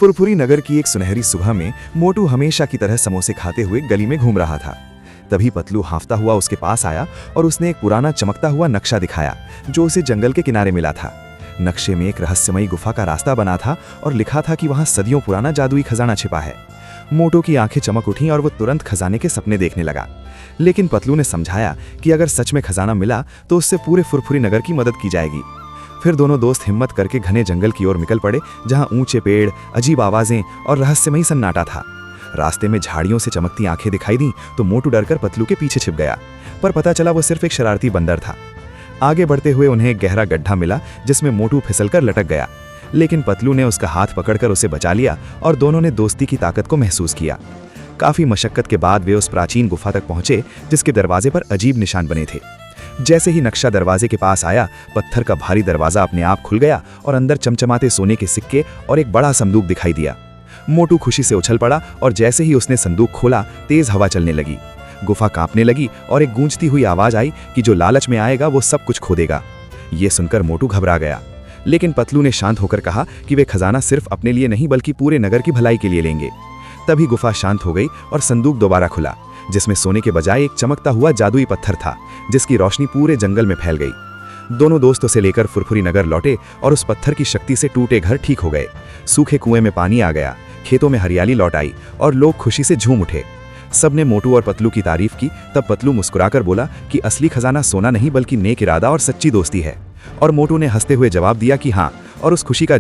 फुरफुरी नगर की एक सुनहरी सुबह में मोटू हमेशा की तरह समोसे खाते हुए गली में घूम रहा था। तभी पतलू हांफता हुआ उसके पास आया और उसने एक पुराना चमकता हुआ नक्शा दिखाया जो उसे जंगल के किनारे मिला था। नक्शे में एक रहस्यमयी गुफा का रास्ता बना था और लिखा था कि वहां सदियों पुराना जादुई खजाना छिपा है। मोटू की आंखें चमक उठीं और वो तुरंत खजाने के सपने देखने लगा। लेकिन पतलू ने समझाया कि अगर सच में खजाना मिला तो उससे पूरे फुरफुरी नगर की मदद की जाएगी। फिर दोनों दोस्त हिम्मत करके घने जंगल की ओर निकल पड़े, जहां ऊंचे पेड़, अजीब आवाजें और रहस्यमयी सन्नाटा था। रास्ते में झाड़ियों से चमकती आंखें दिखाई दी तो मोटू डरकर पतलू के पीछे छिप गया, पर पता चला वो सिर्फ एक शरारती बंदर था। आगे बढ़ते हुए उन्हें एक गहरा गड्ढा मिला जिसमें मोटू फिसलकर लटक गया, लेकिन पतलू ने उसका हाथ पकड़कर उसे बचा लिया और दोनों ने दोस्ती की ताकत को महसूस किया। काफी मशक्कत के बाद वे उस प्राचीन गुफा तक पहुंचे जिसके दरवाजे पर अजीब निशान बने थे। जैसे ही नक्शा दरवाजे के पास आया, पत्थर का भारी दरवाजा अपने आप खुल गया और अंदर चमचमाते सोने के सिक्के और एक बड़ा संदूक दिखाई दिया। मोटू खुशी से उछल पड़ा और जैसे ही उसने संदूक खोला, तेज हवा चलने लगी। गुफा कांपने लगी और एक गूंजती हुई आवाज आई कि जो लालच में आएगा वो सब कुछ खो देगा। ये सुनकर मोटू घबरा गया, लेकिन पतलू ने शांत होकर कहा कि वे खजाना सिर्फ अपने लिए नहीं बल्कि पूरे नगर की भलाई के लिए लेंगे। तभी गुफा शांत हो गई और संदूक दोबारा खुला, जिसमें सोने के बजाय एक चमकता हुआ जादुई पत्थर था जिसकी रोशनी पूरे जंगल में फैल गई। दोनों दोस्त उसे लेकर फुरफुरी नगर लौटे और उस पत्थर की शक्ति से टूटे घर ठीक हो गए। सूखे कुएं में पानी आ गया, खेतों में हरियाली लौट आई और लोग खुशी से झूम उठे। सबने मोटू और पतलू की तारीफ की। तब पतलू मुस्कुराकर बोला कि असली खजाना सोना नहीं बल्कि नेक इरादा और सच्ची दोस्ती है। और मोटू ने हंसते हुए जवाब दिया कि हाँ, और उस खुशी का